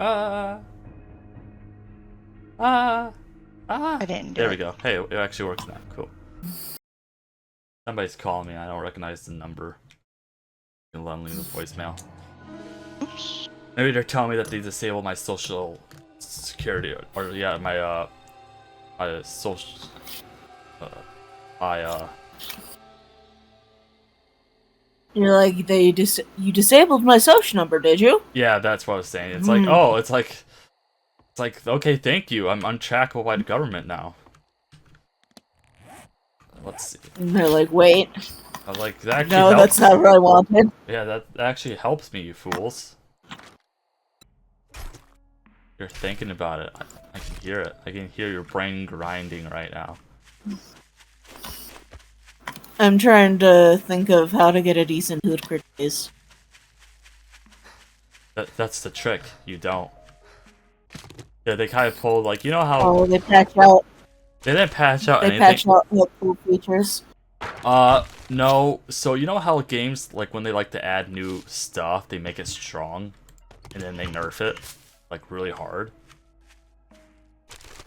Ah. Ah. Ah. I didn't do There it. we go. Hey, it actually works now. Cool. Somebody's calling me. I don't recognize the number. You can leave a voicemail. Oops. Maybe they're telling me that they disabled my social security, or yeah, my social, uh, my You're like, you disabled my social number, did you? yeah, that's what I was saying. It's like, oh, it's like, okay, thank you. I'm untrackable by the government now. Let's see. And they're like, wait, I was like, that actually no, helps. that's not what I wanted. Yeah, that actually helps me, you fools. You're thinking about it. I can hear it. I can hear your brain grinding right now. I'm trying to think of how to get a decent hood per days. That's the trick. You don't. Yeah, they kind of pulled, like, you know how Oh, they patch out. they didn't patch out They anything. patch out cool features. No. So you know how games, like, when they like to add new stuff, they make it strong, and then they nerf it, like, really hard.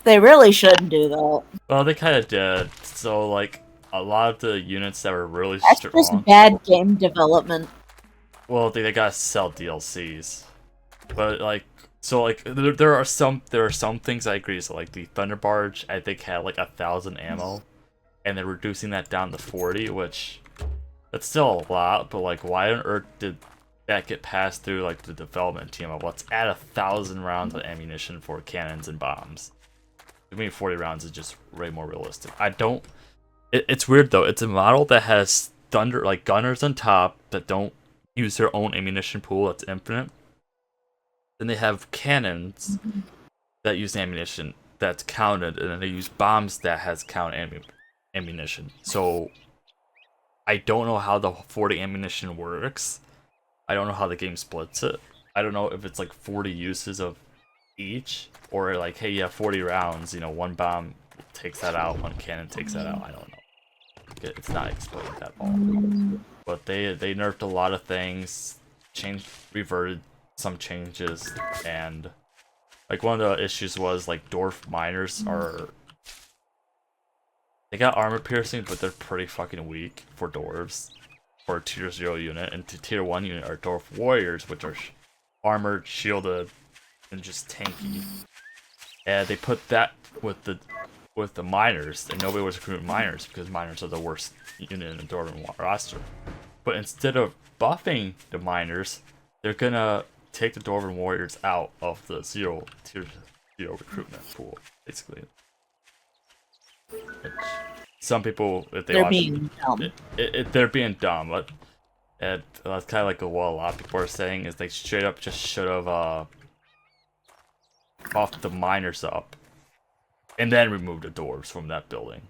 They really shouldn't do that. Well, they kind of did. So, like, a lot of the units that were really That's just strong. bad game development. Well, they gotta sell DLCs, but like, so like, there are some things I agree. So like the Thunder Barge, I think had like 1,000 ammo, and they're reducing that down to 40, which that's still a lot. But like, why on earth did that get passed through like the development team of let's add 1,000 rounds of ammunition for cannons and bombs? I mean, 40 rounds is just way more realistic. I don't. It's weird though. It's a model that has thunder like gunners on top that don't use their own ammunition pool that's infinite. Then they have cannons that use ammunition that's counted, and then they use bombs that has count ammunition. So I don't know how the 40 ammunition works. I don't know how the game splits it. I don't know if it's like 40 uses of each, or like, hey, you have 40 rounds, you know, one bomb takes that out, one cannon takes that out. I don't know. It's not explained at all. But they nerfed a lot of things, reverted some changes, and like one of the issues was like dwarf miners they got armor piercing, but they're pretty fucking weak for dwarves for a tier 0 unit, and tier 1 unit are dwarf warriors, which are armored, shielded, and just tanky. And they put that with the miners, and nobody was recruiting miners because miners are the worst unit in the Dwarven roster. But instead of buffing the miners, they're gonna take the Dwarven warriors out of the tier 0 recruitment pool, basically. Which some people, if they They're watch, being dumb. they're being dumb. But that's kind of like what a lot of people are saying is they straight up just should have buffed the miners up and then removed the dwarves from that building.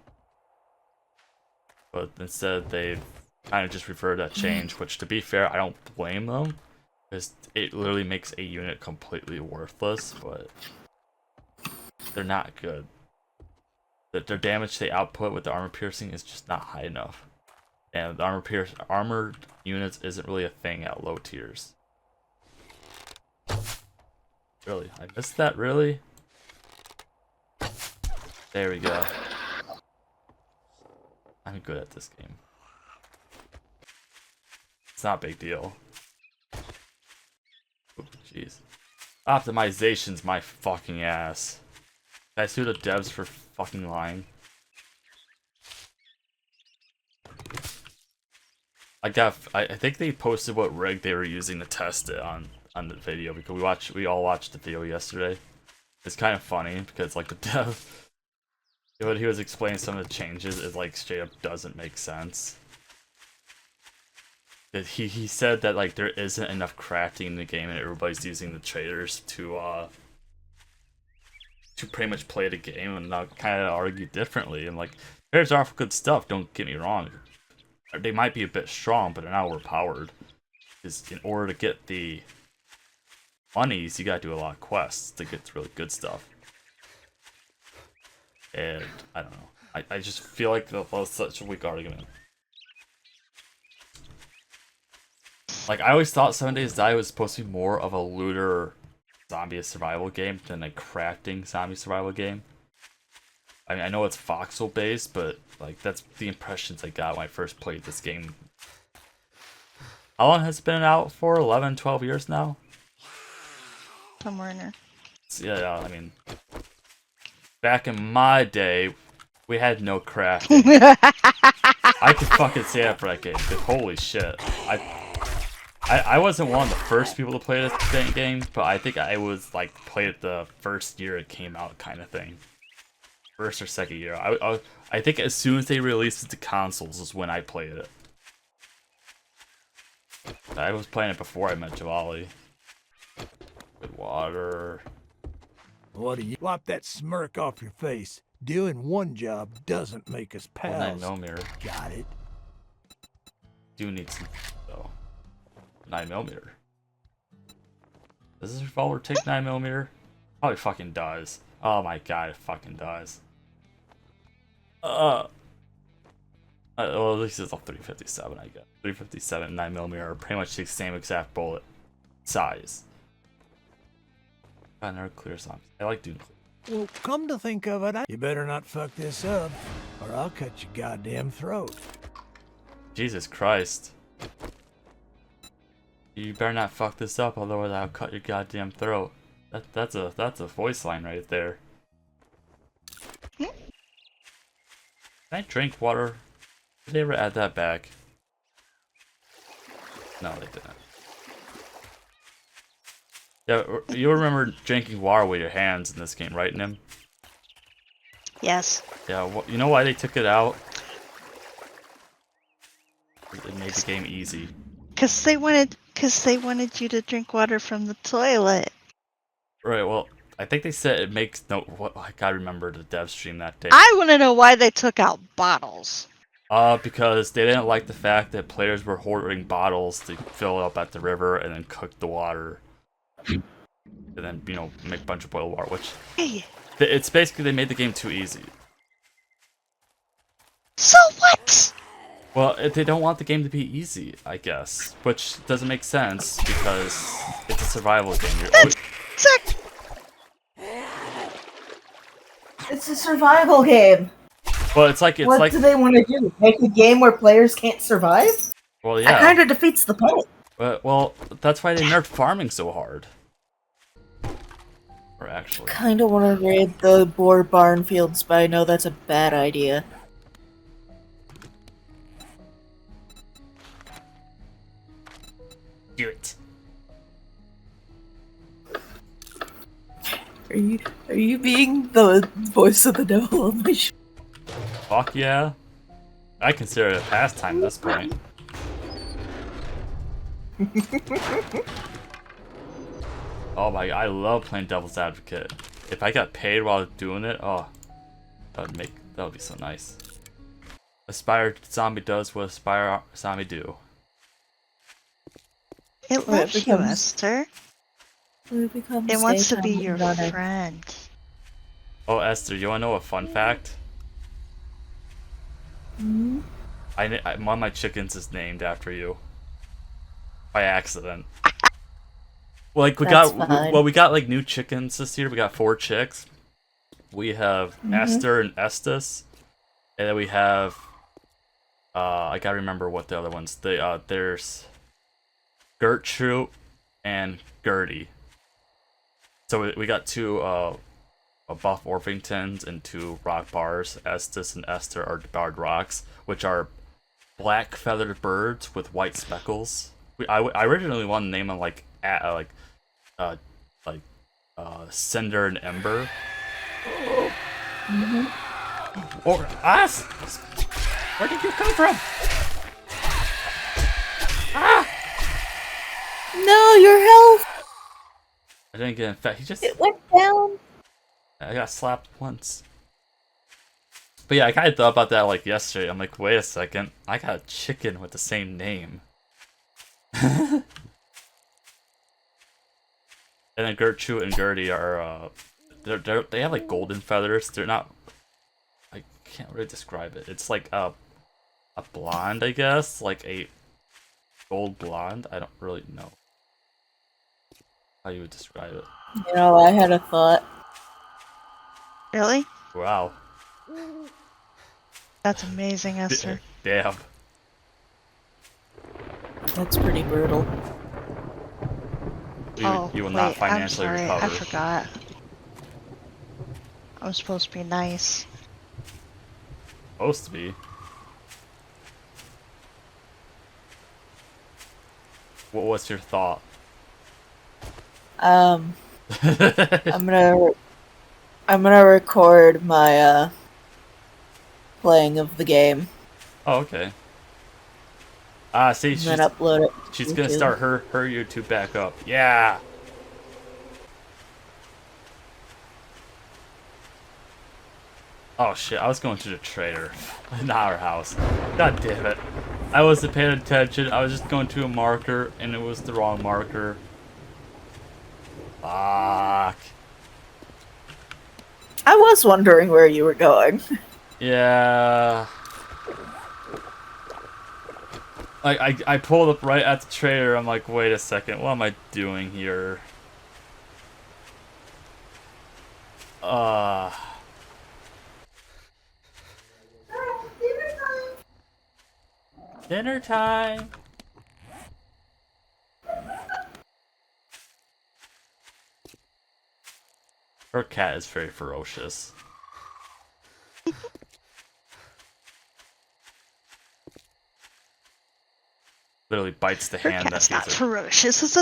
But instead, they've kind of just referred that change, which, to be fair, I don't blame them, because it literally makes a unit completely worthless, but they're not good. Their damage they output with the armor piercing is just not high enough. And the armored units isn't really a thing at low tiers. Really? I missed that, really? There we go. I'm good at this game. It's not a big deal. Jeez. Optimization's my fucking ass. Did I sue the devs for fucking lying? I think they posted what rig they were using to test it on the video, because we all watched the video yesterday. It's kind of funny because like the dev, when he was explaining some of the changes, it like straight up doesn't make sense. He said that like there isn't enough crafting in the game and everybody's using the traders to pretty much play the game, and not kind of argue differently. And like, traders are good stuff, don't get me wrong. They might be a bit strong, but they're not overpowered. Because in order to get the monies, you gotta do a lot of quests to get really good stuff. And I don't know. I just feel like that was such a weak argument. Like, I always thought 7 Days Die was supposed to be more of a looter zombie survival game than a crafting zombie survival game. I mean, I know it's voxel based, but like that's the impressions I got when I first played this game. How long has it been out for? 11, 12 years now? Somewhere in there. Yeah, I mean, back in my day, we had no crafting. I could fucking say that for that game, because holy shit. I wasn't one of the first people to play this game, but I think I was like played it the first year it came out, kind of thing. First or second year. I think as soon as they released it to consoles is when I played it. I was playing it before I met Jahvalli. Good water. What do you wipe that smirk off your face? Doing one job doesn't make us pals. 9mm. Got it. Do need some though. 9mm. Does this revolver take 9mm? Probably fucking does. Oh my god, it fucking does. Well, at least it's a 357, I guess. 357 and 9mm are pretty much the same exact bullet size. I never clear zombies. I like doing clear. Well, come to think of it, you better not fuck this up, or I'll cut your goddamn throat. Jesus Christ. You better not fuck this up, otherwise I'll cut your goddamn throat. That's a voice line right there. Can I drink water? Did they ever add that back? No, they didn't. Yeah, you remember drinking water with your hands in this game, right, Nym? Yes. Yeah, you know why they took it out? It made the game easy. Cause they wanted you to drink water from the toilet. Right, well, I think they said it makes no. What I gotta remember the dev stream that day. I want to know why they took out bottles. Because they didn't like the fact that players were hoarding bottles to fill it up at the river and then cook the water. And then, you know, make a bunch of boiled water, which... Hey. It's basically they made the game too easy. So what? Well, they don't want the game to be easy, I guess. Which doesn't make sense, because it's a survival game. It's a survival game. Well, it's like... What do they want to do? Make a game where players can't survive? Well, yeah. That kind of defeats the point. Well, that's why they nerfed farming so hard. Or actually... Kind of want to raid the boar barn fields, but I know that's a bad idea. Do it. Are you being the voice of the devil on my show? Fuck yeah. I consider it a pastime at this point. Oh my, I love playing devil's advocate. If I got paid while doing it, oh, that would be so nice. Aspire zombie does what aspire zombie do. It loves you, Esther. It wants to be your friend. Oh, Esther, you wanna know a fun fact? Mm-hmm. One of my chickens is named after you. By accident. Like we got like new chickens this year. We got 4 chicks. We have Esther and Estes, and then we have I gotta remember what the other ones. There's Gertrude and Gertie. So we got 2 buff Orpingtons and 2 rock bars. Estes and Esther are barred rocks, which are black feathered birds with white speckles. I originally wanted to name them like Cinder and Ember. Or us? Where did you come from? Ah! No, your health! I didn't get infected. It went down. I got slapped once. But yeah, I kind of thought about that like yesterday. I'm like, wait a second. I got a chicken with the same name. And then Gertrude and Gertie are, they have like golden feathers. They're not, I can't really describe it. It's like a blonde, I guess, like a gold blonde. I don't really know. How you would describe it? You know, I had a thought. Really? Wow. That's amazing, Esther. Damn. That's pretty brutal. You will not wait, I'm financially sorry. recover. I forgot. I was supposed to be nice. Supposed to be. What's your thought? I'm gonna record my playing of the game Oh, okay. See, and then upload it. she's to gonna YouTube. start her YouTube back up. Yeah. Oh shit! I was going to the trader, not our house. God damn it! I wasn't paying attention. I was just going to a marker, and it was the wrong marker. Fuck. I was wondering where you were going. Yeah. I pulled up right at the trader. I'm like, wait a second, what am I doing here? Dinner time. Her cat is very ferocious. Literally bites the Her hand that cat's feeds not her. ferocious. It's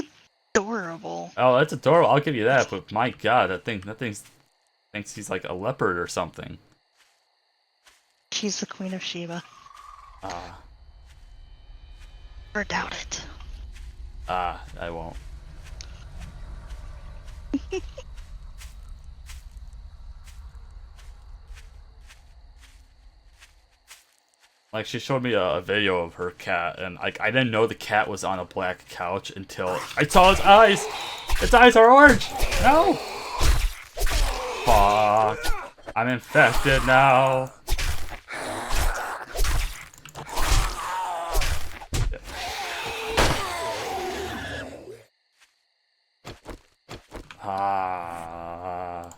adorable. Oh, that's adorable. I'll give you that. But my God, that thing thinks he's like a leopard or something. She's the Queen of Sheba. Ah, Or doubt it. I won't. Like, she showed me a video of her cat, and like I didn't know the cat was on a black couch until I saw its eyes. Its eyes are orange. No. Fuck. I'm infected now. Ah.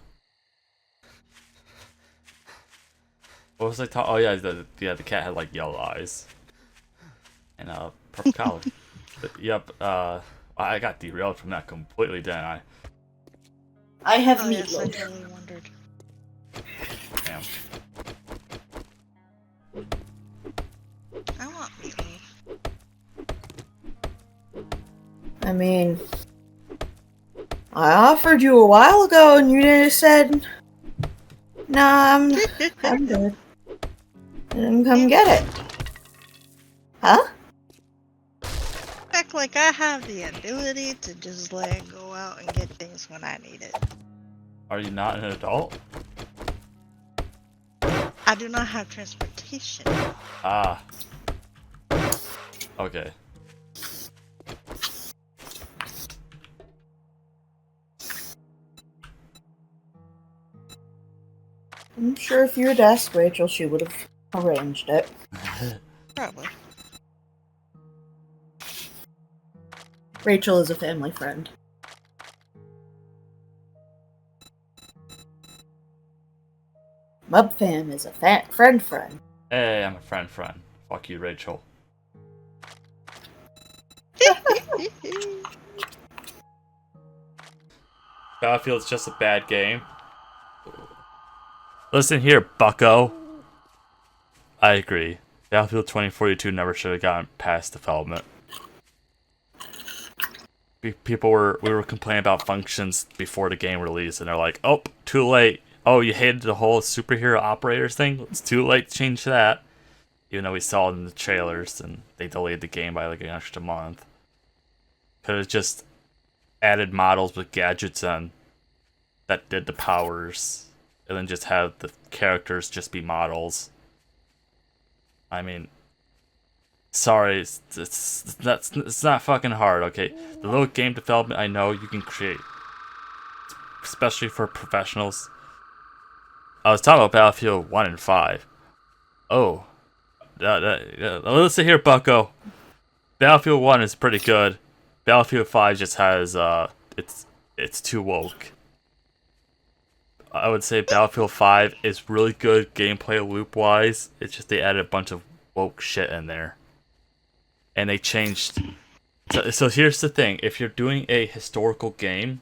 What was I talking? Oh yeah, the cat had like yellow eyes and purple collar. But, yep. I got derailed from that completely, didn't I? I have Oh yes, I meatloaf. totally wondered. Damn. I want meatloaf. I mean, I offered you a while ago and you just said, "Nah, I'm good." And come get it. Huh? Act like I have the ability to just go out and get things when I need it. Are you not an adult? I do not have transportation. Ah. Okay. I'm sure if you had asked Rachel, she would have arranged it. Probably. Rachel is a family friend. Muddfam is a friend. Hey, I'm a friend. Fuck you, Rachel. Battlefield's just a bad game. Listen here, bucko. I agree. Battlefield 2042 never should have gotten past development. We were complaining about functions before the game release, and they're like, "Oh, too late. Oh, you hated the whole superhero operators thing? It's too late to change that." Even though we saw it in the trailers, and they delayed the game by like an extra month. Could have just added models with gadgets on that did the powers, and then just have the characters just be models. I mean, sorry, it's not fucking hard, okay? The little game development I know you can create, especially for professionals. I was talking about Battlefield 1 and 5. Oh, listen here, bucko. Battlefield 1 is pretty good. Battlefield 5 just has, it's It's too woke. I would say Battlefield 5 is really good gameplay loop wise. It's just they added a bunch of woke shit in there. And they changed. So here's the thing: if you're doing a historical game,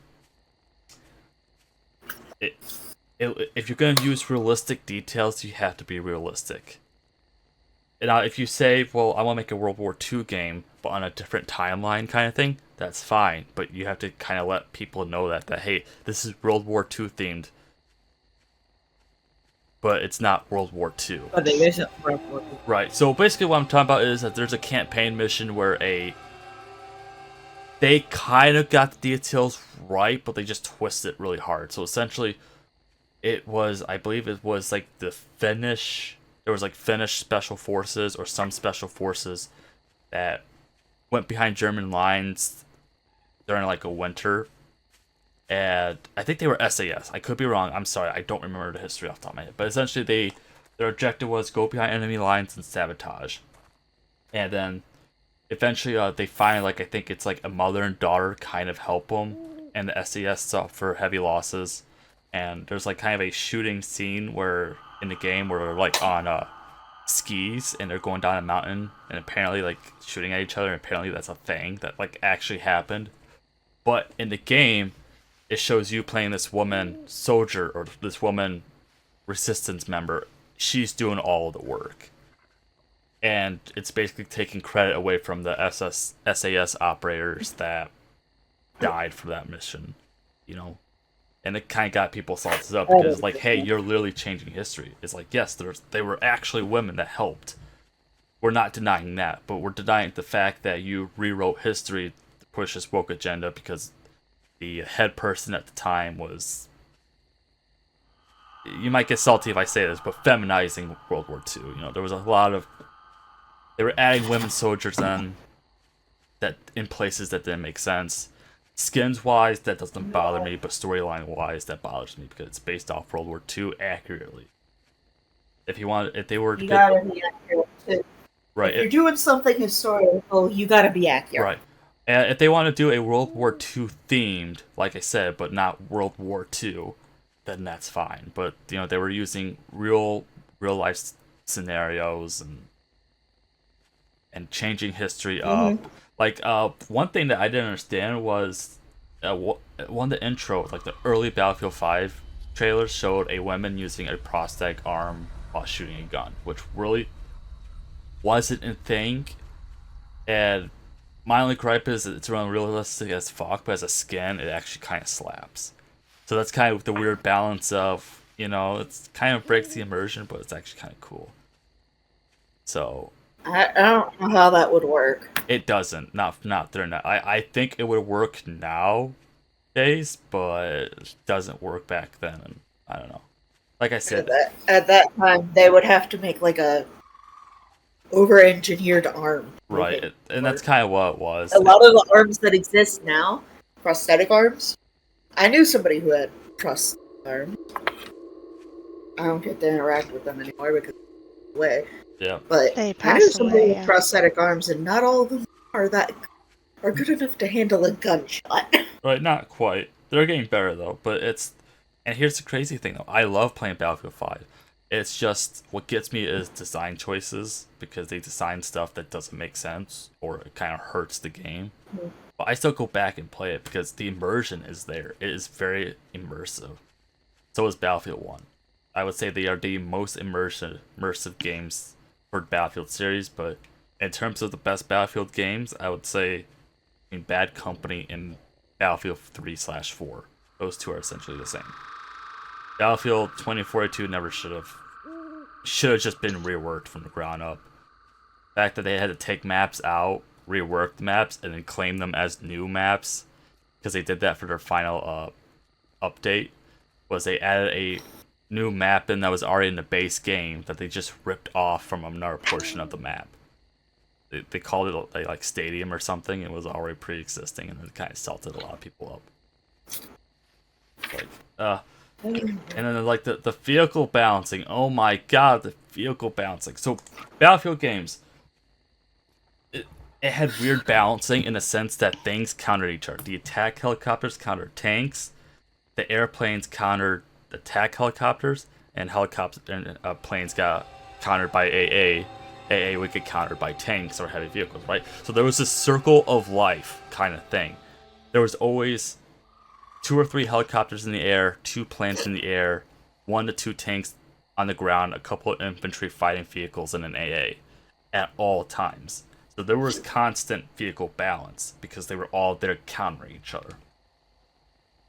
if you're gonna use realistic details, you have to be realistic. And now, if you say, "Well, I want to make a World War II game, but on a different timeline," kind of thing, that's fine. But you have to kind of let people know that hey, this is World War II themed, but it's not World War II. But it isn't World War II. Right. So basically, what I'm talking about is that there's a campaign mission where they kind of got the details right, but they just twist it really hard. So essentially, I believe it was like the Finnish. There was like Finnish special forces or some special forces that went behind German lines during like a winter. And I think they were SAS. I could be wrong. I'm sorry. I don't remember the history off the top of my head. But essentially, their objective was go behind enemy lines and sabotage. And then eventually they find, like, I think it's like a mother and daughter kind of help them. And the SAS suffer heavy losses. And there's like kind of a shooting scene where in the game where they're like on skis and they're going down a mountain and apparently like shooting at each other. And apparently that's a thing that like actually happened. But in the game, it shows you playing this woman soldier or this woman resistance member. She's doing all of the work. And it's basically taking credit away from the SAS operators that died for that mission, you know? And it kind of got people salted up because it's like, hey, you're literally changing history. It's like, yes, they were actually women that helped. We're not denying that, but we're denying the fact that you rewrote history to push this woke agenda because the head person at the time was, you might get salty if I say this, but feminizing World War II. You know, there was a lot of, they were adding women soldiers in places that didn't make sense. Skins wise, that doesn't bother me, but storyline wise, that bothers me because it's based off World War II accurately. If they were to gotta be accurate too. Right. If you're doing something historical, you gotta be accurate. Right. And if they want to do a World War II themed, like I said, but not World War II, then that's fine. But you know, they were using real life scenarios and changing history up. Like one thing that I didn't understand was one of the intro, like the early Battlefield 5 trailers showed a woman using a prosthetic arm while shooting a gun, which really wasn't a thing. And my only gripe is it's unrealistic as fuck, but as a skin, it actually kind of slaps. So that's kind of the weird balance of, you know, it's kind of breaks the immersion, but it's actually kind of cool. So I don't know how that would work. it doesn't. Not there now. I think it would work nowadays, but it doesn't work back then. And I don't know. Like I said, At that time, they would have to make like a over-engineered arm. right, and that's kind of what it was. A lot of the arms that exist now, prosthetic arms. I knew somebody who had prosthetic arms. I don't get to interact with them anymore because of the way. Yeah. But They I knew passed somebody away, with yeah. prosthetic arms, and not all of them are good enough to handle a gunshot. Right, not quite. They're getting better though, but and here's the crazy thing though. I love playing Battlefield 5. It's just what gets me is design choices because they design stuff that doesn't make sense or it kind of hurts the game. But I still go back and play it because the immersion is there. It is very immersive. So is Battlefield 1. I would say they are the most immersive games for Battlefield series, but in terms of the best Battlefield games, I would say Bad Company and Battlefield 3/4. Those two are essentially the same. Battlefield 2042 never should have just been reworked from the ground up. The fact that they had to take maps out, rework the maps, and then claim them as new maps, because they did that for their final update, was they added a new map in that was already in the base game that they just ripped off from another portion of the map. They called it like Stadium or something. It was already pre-existing, and it kind of salted a lot of people up. Like, and then like the vehicle balancing. Oh my god, the vehicle balancing. So Battlefield games, it had weird balancing in the sense that things countered each other. The attack helicopters countered tanks, the airplanes countered attack helicopters, and planes got countered by AA. AA would get countered by tanks or heavy vehicles, right? So there was this circle of life kind of thing. There was always 2 or 3 helicopters in the air, 2 planes in the air, 1 to 2 tanks on the ground, a couple of infantry fighting vehicles, and an AA at all times. So there was constant vehicle balance because they were all there countering each other.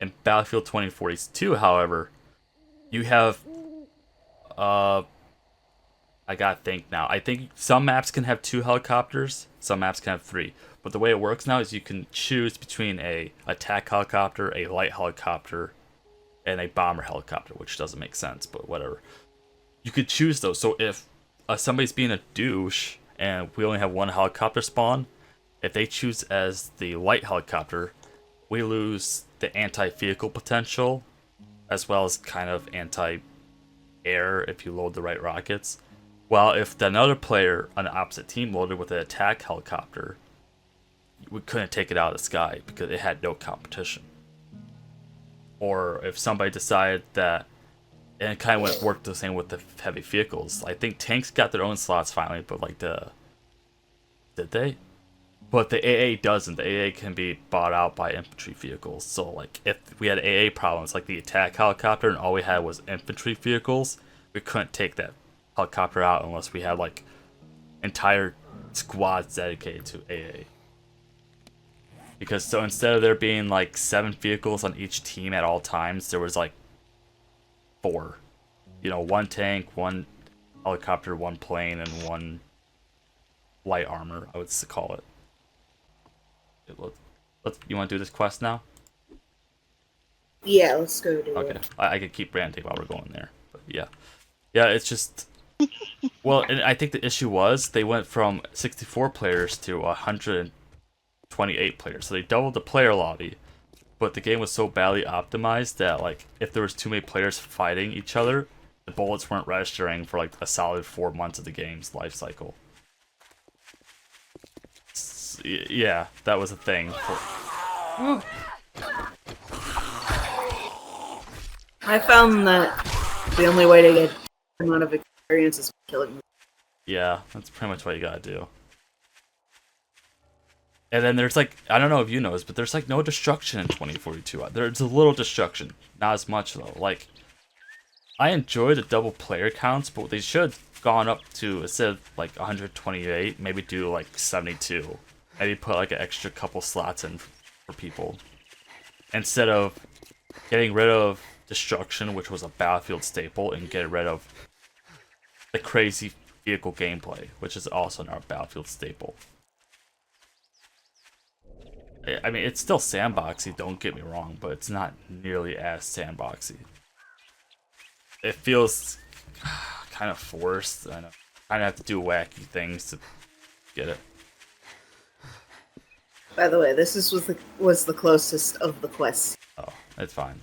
In Battlefield 2042, however, you have I gotta think now. I think some maps can have 2 helicopters, some maps can have 3. But the way it works now is you can choose between a attack helicopter, a light helicopter, and a bomber helicopter, which doesn't make sense, but whatever. You could choose those. So if somebody's being a douche and we only have 1 helicopter spawn, if they choose as the light helicopter, we lose the anti-vehicle potential, as well as kind of anti-air if you load the right rockets. While if another player on the opposite team loaded with an attack helicopter, we couldn't take it out of the sky because it had no competition. Or if somebody decided that, and it kind of worked the same with the heavy vehicles. I think tanks got their own slots finally, but like did they? But the AA doesn't. The AA can be bought out by infantry vehicles. So like if we had AA problems, like the attack helicopter, and all we had was infantry vehicles, we couldn't take that helicopter out unless we had like entire squads dedicated to AA. Because so instead of there being like 7 vehicles on each team at all times, there was like 4. 1 tank, 1 helicopter, 1 plane, and 1 light armor, I would call it. You want to do this quest now? Yeah, let's go do Okay. it. I could keep ranting while we're going there. But yeah. Yeah, it's just... Well, and I think the issue was they went from 64 players to 128 players. So they doubled the player lobby. But the game was so badly optimized that, like, if there was too many players fighting each other, the bullets weren't registering for, like, a solid 4 months of the game's life cycle. Yeah, that was a thing. I found that the only way to get a amount of experience is killing. Yeah, that's pretty much what you gotta do. And then there's like, I don't know if you noticed, but there's like no destruction in 2042. There's a little destruction, not as much though. Like, I enjoy the double player counts, but they should have gone up to, instead of like 128, maybe do like 72. Maybe put like an extra couple slots in for people. Instead of getting rid of destruction, which was a Battlefield staple, and get rid of the crazy vehicle gameplay, which is also now a Battlefield staple. I mean, it's still sandboxy, don't get me wrong, but it's not nearly as sandboxy. It feels kind of forced. I know. Kind of have to do wacky things to get it. By the way, this was the closest of the quests. Oh, it's fine.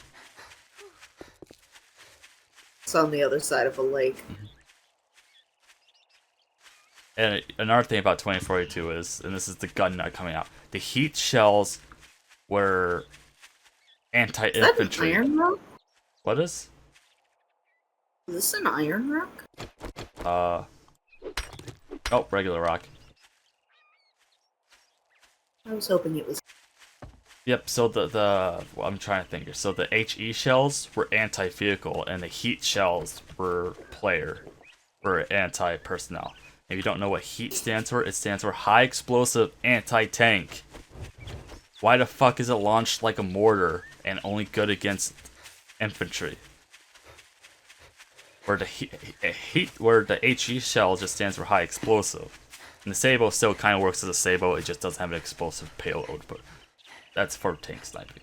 It's on the other side of a lake. Mm-hmm. And another thing about 2042 is, and this is the gun nut coming out, the heat shells were anti-infantry. Is that an iron rock? What is? Is this an iron rock? Oh, regular rock. I was hoping it was. Yep, so well, I'm trying to think here. So the HE shells were anti-vehicle, and the heat shells were anti-personnel. If you don't know what HEAT stands for, it stands for High Explosive Anti-Tank. Why the fuck is it launched like a mortar and only good against infantry? Where the HE shell just stands for High Explosive. And the Sabo still kind of works as a Sabo, it just doesn't have an explosive payload, but that's for tank sniping.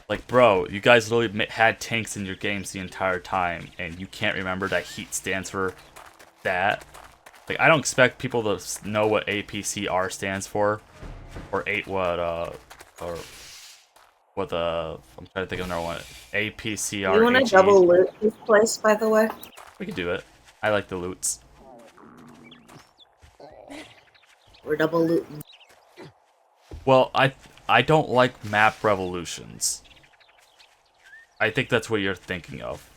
Like, bro, you guys literally had tanks in your games the entire time, and you can't remember that HEAT stands for that? Like, I don't expect people to know what APCR stands for, or I'm trying to think of another one. APCR. You want to double loot this place, by the way? We could do it. I like the loots. We're double looting. Well, I don't like map revolutions. I think that's what you're thinking of.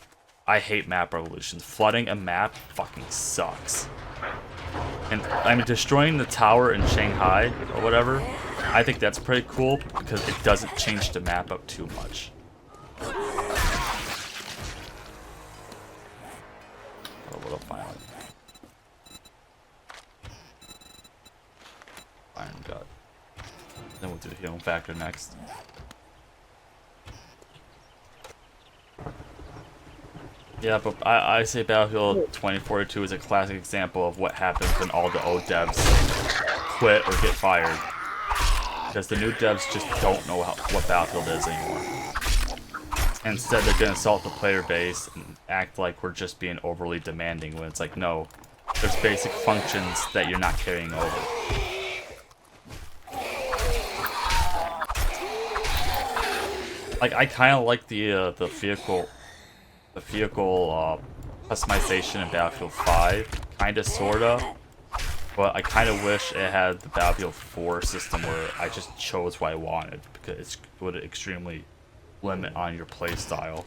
I hate map revolutions. Flooding a map fucking sucks. And I mean, destroying the tower in Shanghai or whatever, I think that's pretty cool because it doesn't change the map up too much. A little finally. Iron gut. Then we'll do the healing factor next. Yeah, but I say Battlefield 2042 is a classic example of what happens when all the old devs quit or get fired. Because the new devs just don't know what Battlefield is anymore. Instead, they're going to assault the player base and act like we're just being overly demanding when it's like, no, there's basic functions that you're not carrying over. Like, I kind of like the vehicle customization in Battlefield 5, kinda, sorta, but I kinda wish it had the Battlefield 4 system where I just chose what I wanted, because it would extremely limit on your playstyle.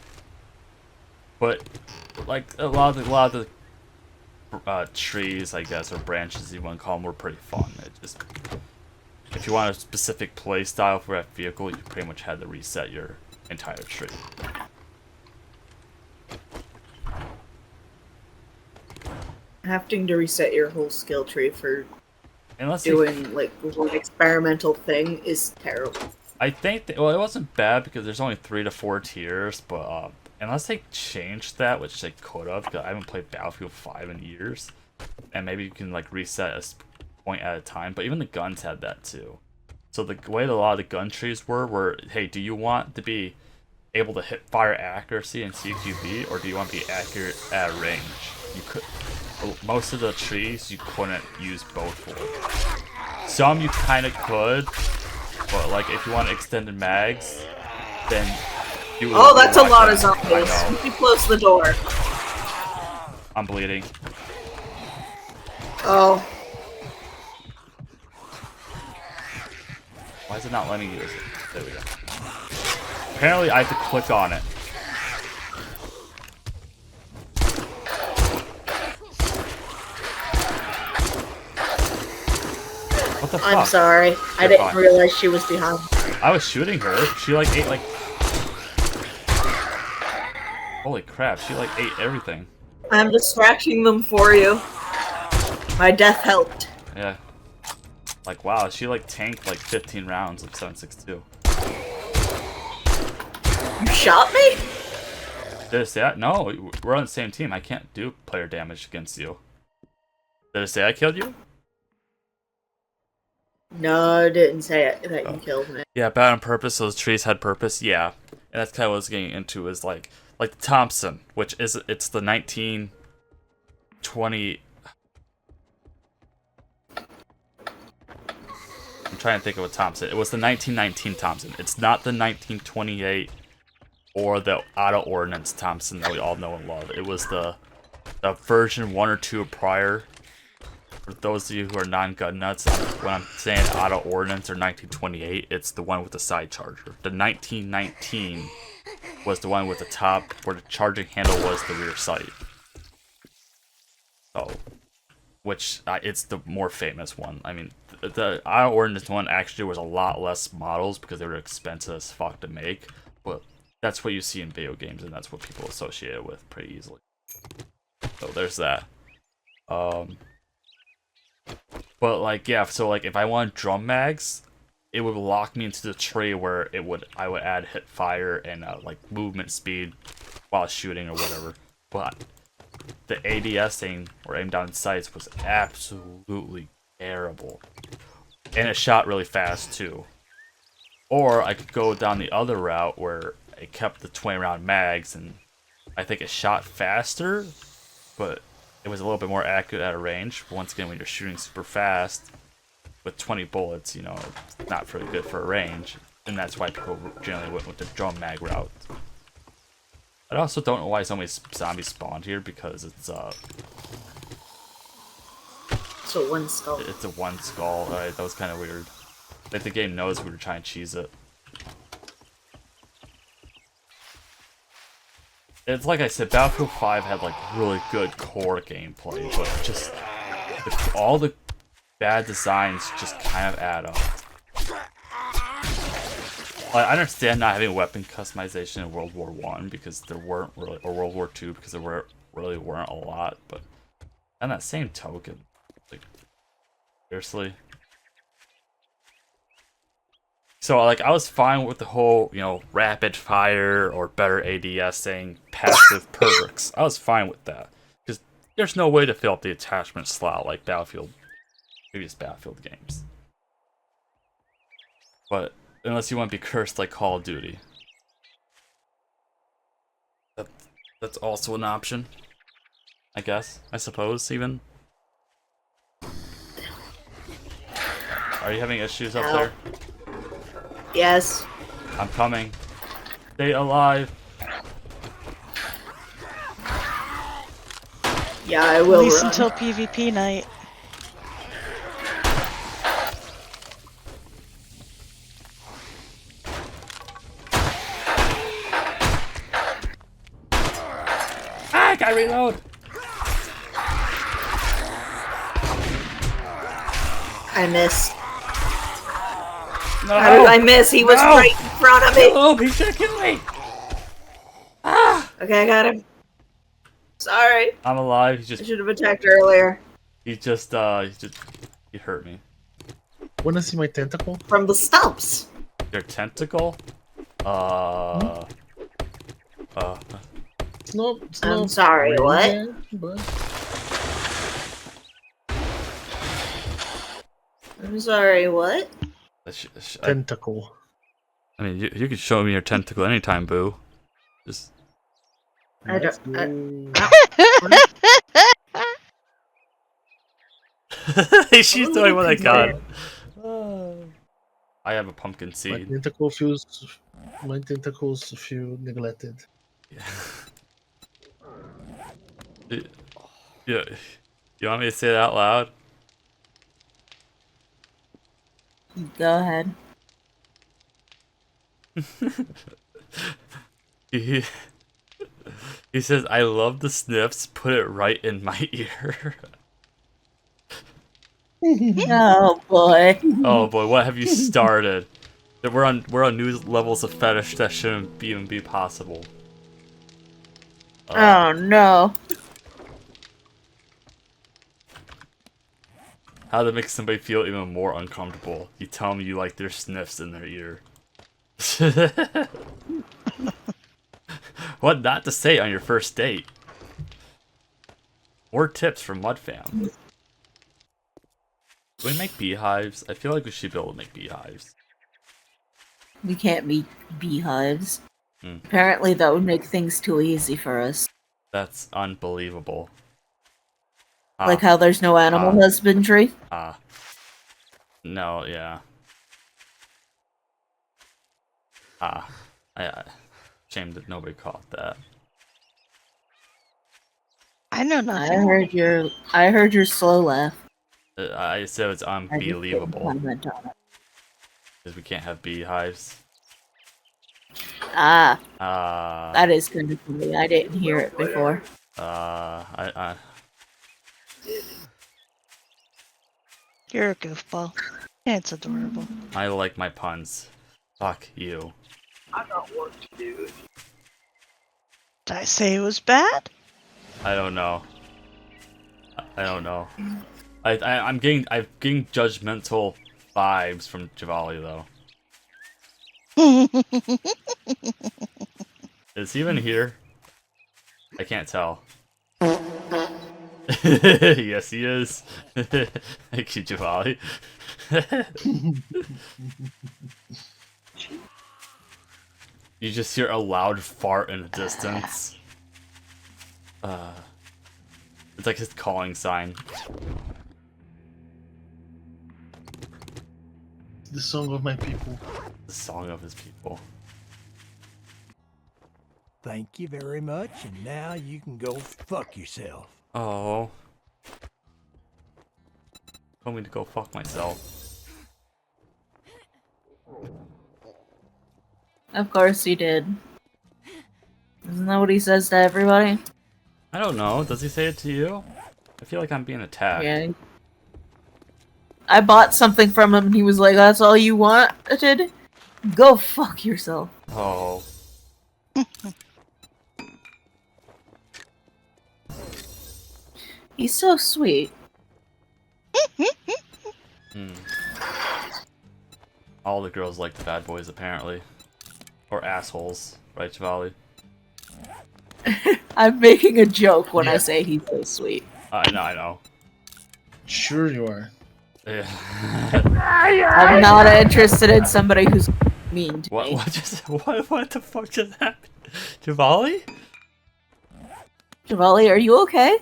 But like a lot of the trees, I guess, or branches you want to call them, were pretty fun. It just, if you want a specific playstyle for that vehicle, you pretty much had to reset your entire tree. Having to reset your whole skill tree for Unless doing like one experimental thing is terrible. I think well, it wasn't bad because there's only 3 to 4 tiers, but unless they changed that, which they could have, because I haven't played Battlefield 5 in years, and maybe you can like reset a point at a time. But even the guns had that too. So the way that a lot of the gun trees were, hey, do you want to be able to hit fire accuracy and CQB, or do you want to be accurate at range? You could. Most of the trees you couldn't use both for. Some you kind of could, but like if you want extended mags, then you would. Oh, that's a lot of zombies. You close the door. I'm bleeding. Oh. Why is it not letting me use it? There we go. Apparently I have to click on it. What the fuck? I'm sorry. I didn't realize she was behind. I was shooting her. She like ate like... Holy crap, she like ate everything. I'm distracting them for you. My death helped. Yeah. Like, wow, she like tanked like 15 rounds of 7.62. You shot me? Did it say that? No, we're on the same team. I can't do player damage against you. Did it say I killed you? No, it didn't say it, that you killed me. Yeah, bad on purpose. Those trees had purpose. Yeah, and that's kind of what I was getting into. Is like the Thompson, which is it's the 1920. I'm trying to think of a Thompson. It was the 1919 Thompson. It's not the 1928 or the auto ordnance Thompson that we all know and love. It was the version 1 or 2 prior. For those of you who are non-gun nuts, when I'm saying auto ordnance or 1928, it's the one with the side charger. The 1919 was the one with the top, where the charging handle was the rear sight. Oh, which it's the more famous one. I mean, the auto ordnance one actually was a lot less models because they were expensive as fuck to make. But that's what you see in video games, and that's what people associate it with pretty easily. So there's that. But like, yeah, so like if I want drum mags, it would lock me into the tree where I would add hip fire and like movement speed while shooting or whatever. But the ADSing or aim down sights was absolutely terrible, and it shot really fast too. Or I could go down the other route where it kept the 20 round mags, and I think it shot faster, but it was a little bit more accurate at a range. Once again, when you're shooting super fast with 20 bullets, you know, it's not very good for a range, and that's why people generally went with the drum mag route. I also don't know why so many zombies spawned here, because it's So one skull. It's a one skull. Alright, that was kind of weird. Like the game knows we were trying to cheese it. It's like I said, Battlefield 5 had like really good core gameplay, but just all the bad designs just kind of add up. Like, I understand not having weapon customization in World War One because there weren't really, or World War II because there really weren't a lot, but on that same token, like seriously. So like I was fine with the whole, you know, rapid fire or better ADS saying passive perks. I was fine with that because there's no way to fill up the attachment slot like previous Battlefield games. But unless you want to be cursed like Call of Duty, that's also an option, I guess. I suppose even. Are you having issues up there? Yes. I'm coming. Stay alive. Yeah, I At will least run. until PvP night. I gotta reload. I missed. No. How did I miss? He was right in front of me. Oh, he's gonna kill me. Okay, I got him. Sorry. I'm alive. I should have attacked earlier. He hurt me. Wanna see my tentacle? From the stumps. Your tentacle? It's not. I'm sorry, what? yet, but I'm sorry, what? tentacle. I mean, you can show me your tentacle anytime, boo. Just. I Let's don't. She's doing what I got. I have a pumpkin My seed. tentacle my tentacles feel neglected. Yeah. You want me to say it out loud? Go ahead. He says, I love the sniffs, put it right in my ear. Oh boy. Oh boy, what have you started? That we're on new levels of fetish that shouldn't even be possible. Oh no. How to make somebody feel even more uncomfortable. You tell them you like their sniffs in their ear. What not to say on your first date? More tips from Muddfam. Do we make beehives? I feel like we should be able to make beehives. We can't make beehives. Hmm. Apparently that would make things too easy for us. That's unbelievable. Like how there's no animal husbandry. No, yeah. Shame that nobody caught that. I know nothing. I heard your slow laugh. I said it's I just didn't unbelievable. comment on it. Because we can't have beehives. That is kind of funny. I didn't hear it before. You're a goofball. It's adorable. I like my puns. Fuck you. I got work to do. Did I say it was bad? I don't know. I don't know. I'm getting judgmental vibes from Jahvalli though. Is he even here? I can't tell. Yes, he is. Thank you, Jahvalli. You just hear a loud fart in the distance. It's like his calling sign. The song of my people. The song of his people. Thank you very much, and now you can go fuck yourself. Oh. Told me to go fuck myself. Of course he did. Isn't that what he says to everybody? I don't know. Does he say it to you? I feel like I'm being attacked. Yeah. I bought something from him and he was like, that's all you wanted? Go fuck yourself. Oh. He's so sweet. Hmm. All the girls like the bad boys, apparently. Or assholes, right, Jahvalli? I'm making a joke when I Yeah. say he's so sweet. I know. Sure you are. Yeah. I'm not interested in somebody who's mean to me. What the fuck just happened? Jahvalli? Jahvalli, are you okay?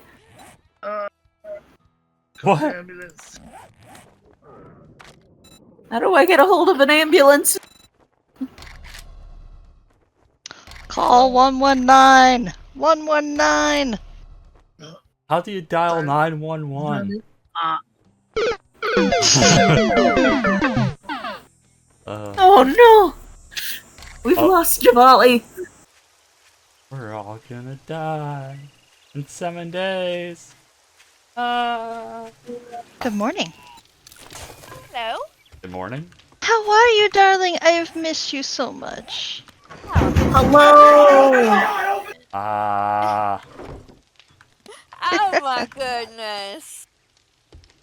What? Ambulance. How do I get a hold of an ambulance? Call 119! 119! How do you dial 911? Oh no! We've lost Jahvalli. We're all gonna die in 7 days. Ah. Good morning. Hello? Good morning. How are you, darling? I've missed you so much. Hello! Ah. Oh my goodness.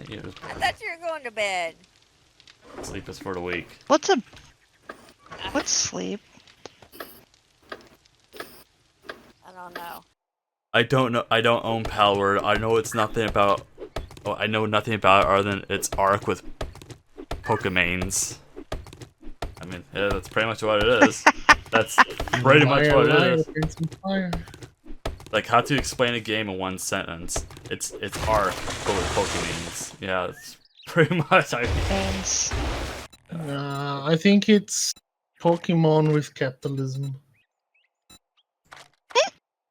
You I thought you were going to bed. sleep is for the weak. What's sleep? I don't know. I don't know. I don't own Palward. I know it's nothing about. Oh, I know nothing about it other than its arc with Pokemains. I mean, yeah, that's pretty much what it is. That's pretty much what it is. Fire. Like, how to explain a game in one sentence? It's arc full of Pokemains. Yeah, it's pretty much. Thanks. I think it's Pokemon with capitalism.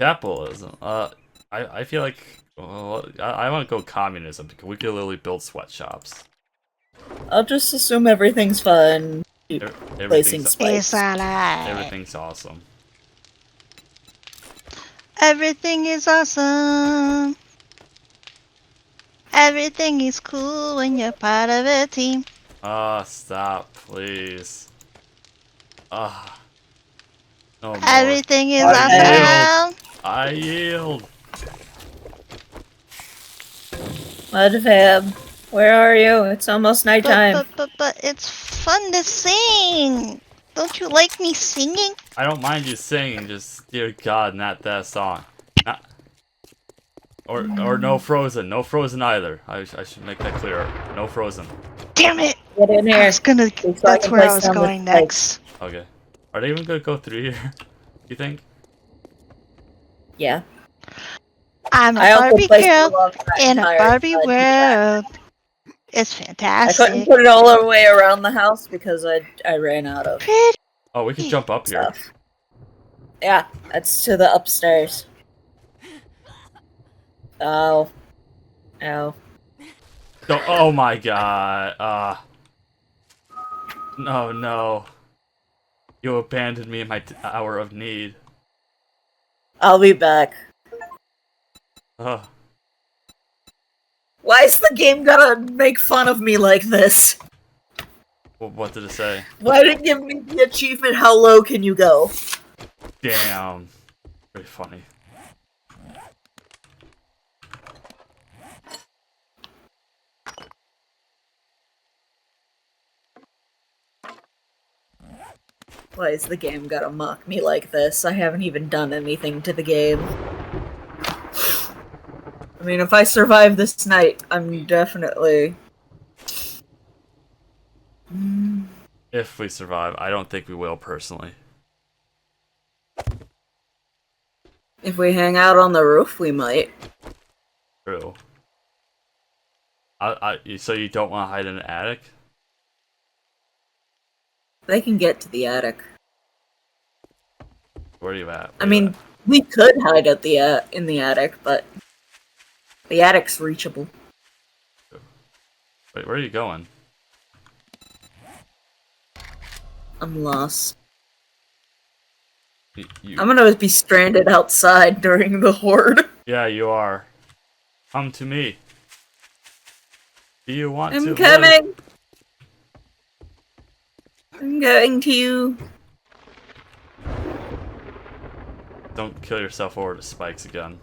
Capitalism. I feel like. Well, I want to go communism because we could literally build sweatshops. I'll just assume everything's fun. Placing Everything's, spikes. It's alright. everything's awesome. Everything is awesome. Everything is cool when you're part of a team. Ah, stop, please. Ah. No more. Everything is I awesome. I yield. Muddfam, where are you? It's almost nighttime. But it's fun to sing. Don't you like me singing? I don't mind you singing, just dear God, not that song. Not, or no Frozen, no Frozen either. I should make that clear. No Frozen. Damn it! Get in I here. was gonna. So I That's can where I place was down the going spikes. next. Okay. Are they even gonna go through here? You think? Yeah. I'm a I also Barbie placed girl it along that in a entire Barbie side. world. It's I couldn't fantastic. put it all the way around the house because I ran out of Pretty. Oh, we can jump up here. stuff. Yeah, that's to the upstairs. Oh. Ow. Oh my God. No. You abandoned me in my hour of need. I'll be back. Ugh. Why's the game gotta make fun of me like this? What did it say? Why did it give me the achievement, how low can you go? Damn. Very funny. Why is the game gotta mock me like this? I haven't even done anything to the game. I mean, if I survive this night, I'm definitely... If we survive, I don't think we will personally. If we hang out on the roof, we might. True. So you don't want to hide in an attic? They can get to the attic. Where are you at? I mean, we could hide at the in the attic, but the attic's reachable. Wait, where are you going? I'm lost. You... I'm gonna be stranded outside during the horde. Yeah, you are. Come to me. Do you want to I'm live? coming! I'm going to you. Don't kill yourself over the spikes again.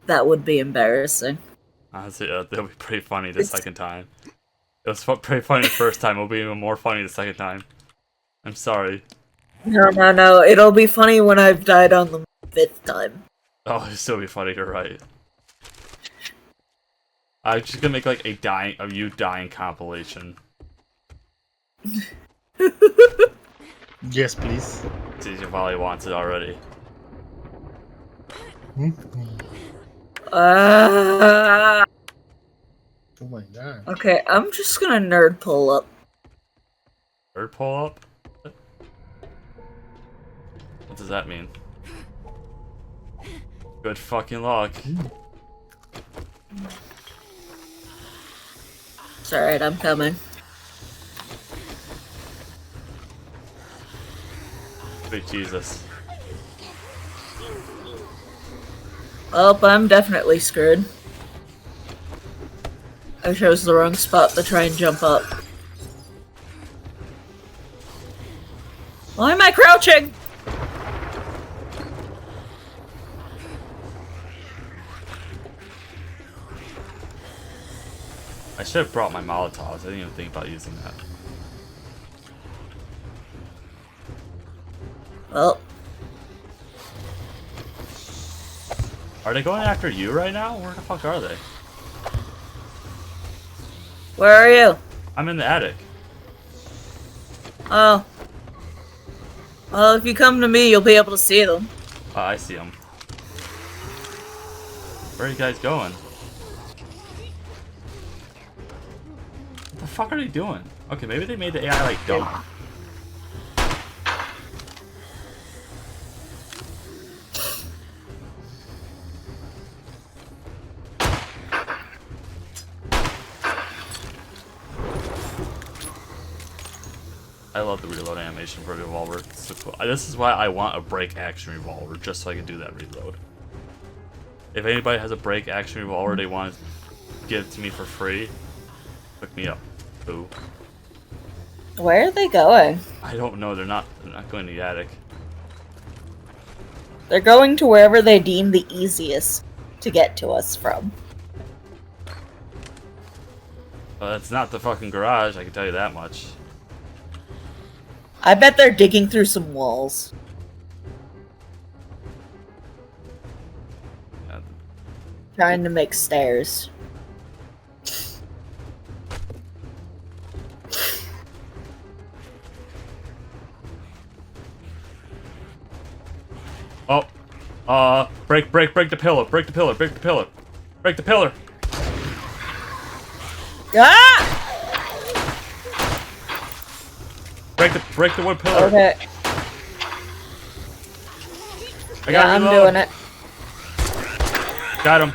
That would be embarrassing. Honestly, that'll be pretty funny the second time. It was pretty funny the first time. It'll be even more funny the second time. I'm sorry. No. It'll be funny when I've died on the 5th time. Oh, it'll still be funny. You're right. I'm just gonna make like a you dying compilation. Yes, please. See, Jahvalli wants it already. Ah. Oh my god. Okay, I'm just gonna nerd pull up. Bird pull up? What does that mean? Good fucking luck. It's alright, I'm coming. Sweet Jesus. Oh, I'm definitely screwed. I chose the wrong spot to try and jump up. Why am I crouching? I should have brought my Molotovs. I didn't even think about using that. Well, Are they going after you right now? Where the fuck are they? where are you? I'm in the attic. Oh. Well, if you come to me, you'll be able to see them. Oh, I see them. Where are you guys going? What the fuck are they doing? Okay, maybe they made the AI like dumb. I love the reload animation for a revolver. It's so cool. This is why I want a break action revolver, just so I can do that reload. If anybody has a break action revolver they want to give it to me for free, hook me up. Ooh. Where are they going? I don't know. They're not going to the attic. They're going to wherever they deem the easiest to get to us from. It's not the fucking garage. I can tell you that much. I bet they're digging through some walls. Yeah. Trying to make stairs. Oh, break the pillar, break the pillar, break the pillar, break the pillar. Ah! Break the wood pillar. Okay. I got Yeah, I'm reload. doing it. Got him.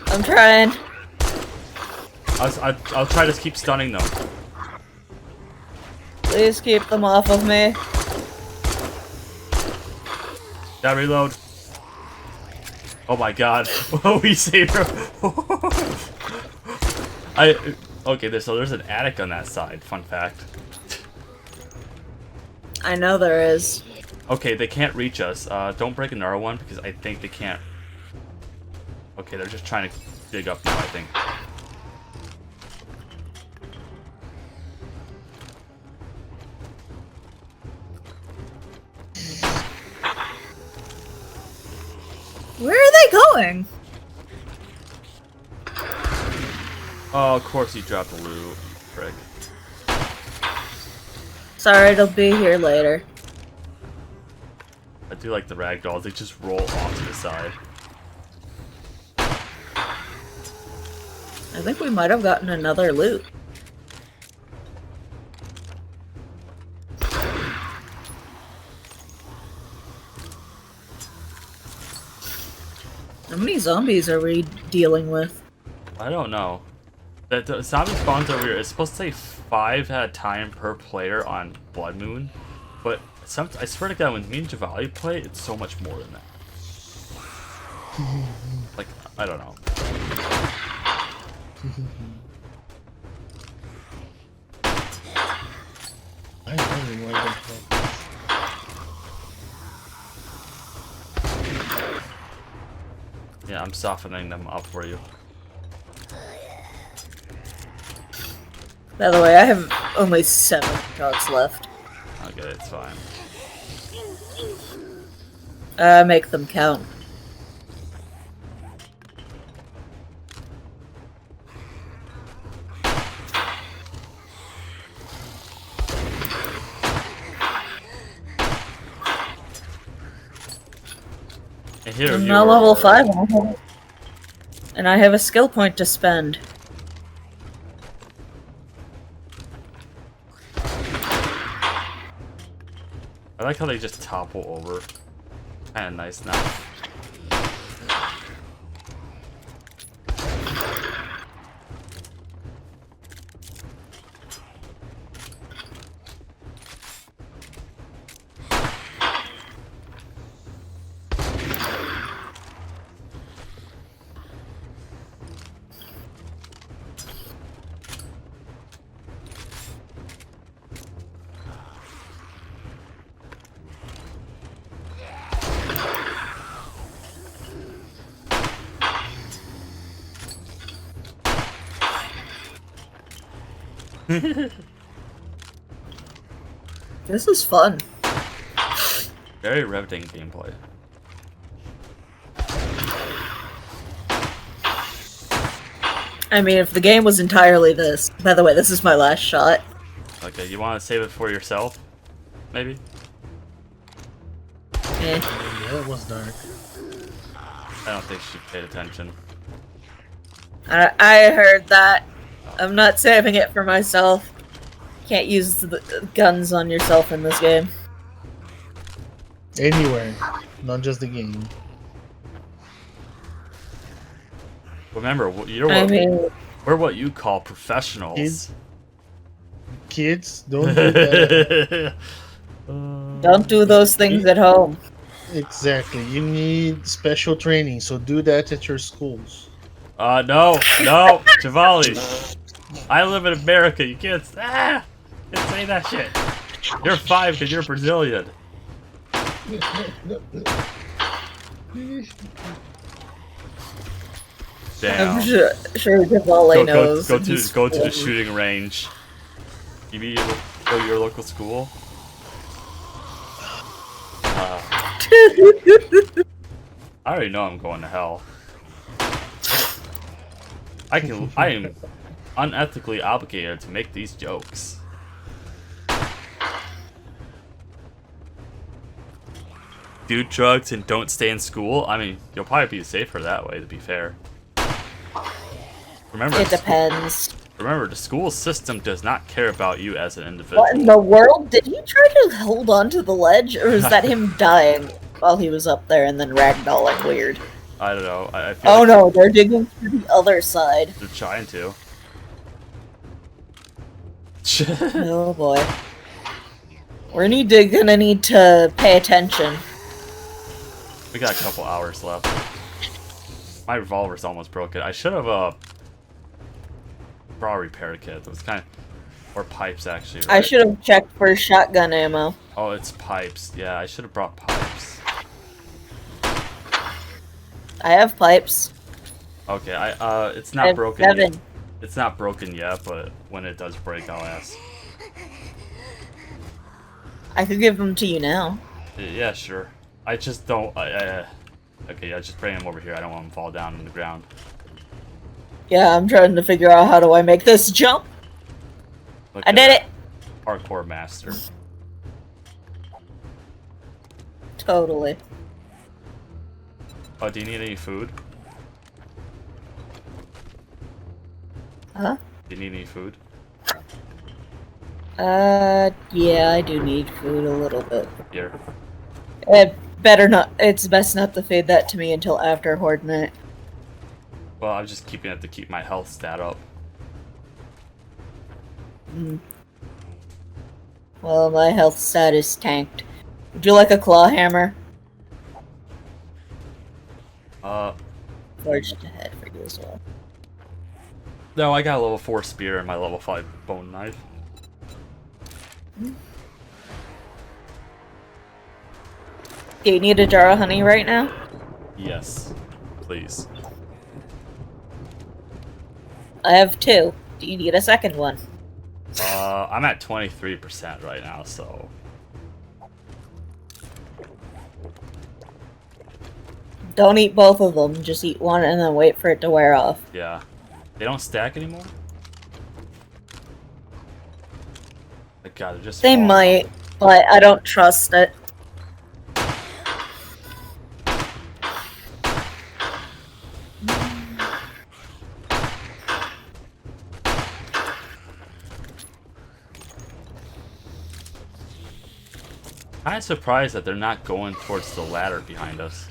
I'm trying. I'll try to keep stunning them. Please keep them off of me. Got reload. Oh my god. We saved her. Okay, so there's an attic on that side. Fun fact. I know there is. Okay, they can't reach us. Don't break another one because I think they can't. Okay, they're just trying to dig up now, I think. Where are they going? Oh, of course you dropped the loot, frick. Sorry, it'll be here later. I do like the ragdolls, they just roll off to the side. I think we might have gotten another loot. How many zombies are we dealing with? I don't know. The zombie spawns over here, it's supposed to say 5 at a time per player on Blood Moon, but I swear to God, when me and Jahvalli play, it's so much more than that. Like, I don't know. I don't even like that. Yeah, I'm softening them up for you. By the way, I have only 7 shots left. Okay, it's fine. Make them count. And here I'm you now are. level 5, and I have a skill point to spend. I like how they just topple over. Kinda nice now. This is fun. Very riveting gameplay. I mean, if the game was entirely this... By the way, this is my last shot. Okay, you want to save it for yourself? Maybe? Eh. Yeah, it was dark. I don't think she paid attention. I heard that. I'm not saving it for myself. Can't use the guns on yourself in this game. Anywhere, not just the game. Remember, you're I what, mean, we're what you call professionals. Kids, don't do that. don't do those things at home. Exactly. You need special training, so do that at your schools. No, Jahvalli. I live in America. You can't say that shit. You're 5 because you're Brazilian. Damn. I'm sure Jahvalli knows. Go to the shooting range. You mean go to your local school? I already know I'm going to hell. I am unethically obligated to make these jokes. Do drugs and don't stay in school? I mean, you'll probably be safer that way, to be fair. Remember, It depends. Remember, the school system does not care about you as an individual. What in the world? Did he try to hold on to the ledge, or is that him dying while he was up there and then ragdolling weird? I don't know. I feel Oh like no, they're digging through the other side. they're trying to. Oh boy. We're gonna need to pay attention. We got a couple hours left. My revolver's almost broken. I should have brought a repair kit. It was kind of, or pipes actually. Right? I should have checked for shotgun ammo. Oh, it's pipes. Yeah, I should have brought pipes. I have pipes. Okay, it's I not have broken 7. yet. It's not broken yet, but when it does break, I'll ask. I could give them to you now. Yeah, sure. I just don't. Okay, yeah, just bring him over here. I don't want him to fall down on the ground. Yeah, I'm trying to figure out how do I make this jump. Look I at did that. it! Parkour master. Totally. Oh, do you need any food? Huh? Do you need any food? Yeah, I do need food a little bit. Here. Better not. It's best not to feed that to me until after Horde Night. Well, I'm just keeping it to keep my health stat up. Well, my health stat is tanked. Would you like a claw hammer? Forged ahead for you as well. No, I got a level 4 spear and my level 5 bone knife. Do you need a jar of honey right now? Yes, please. I have 2. Do you need a second one? I'm at 23% right now, so... Don't eat both of them. Just eat one and then wait for it to wear off. Yeah. They don't stack anymore? My god, they're just They falling might, off. but I don't trust it. I'm surprised that they're not going towards the ladder behind us.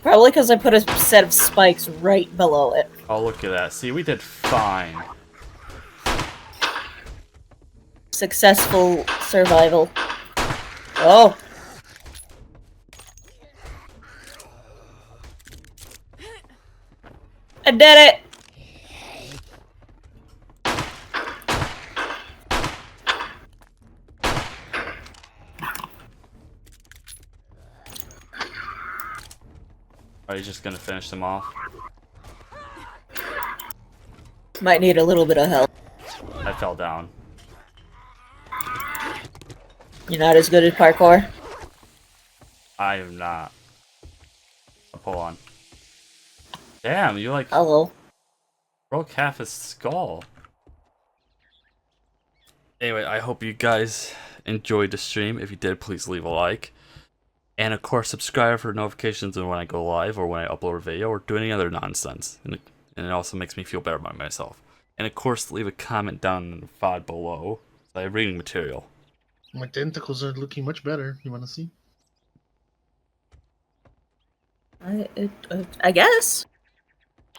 Probably because I put a set of spikes right below it. Oh, look at that. See, we did fine. Successful survival. Oh. I did it! Are you just gonna finish them off? Might need a little bit of help. I fell down. You're not as good at parkour? I am not. Oh, hold on. Damn, you like Hello. broke half his skull. Anyway, I hope you guys enjoyed the stream. If you did, please leave a like. And of course, subscribe for notifications when I go live or when I upload a video or do any other nonsense. And it also makes me feel better about myself. And of course, leave a comment down in the VOD below. I have reading material. My tentacles are looking much better. You want to see? I guess.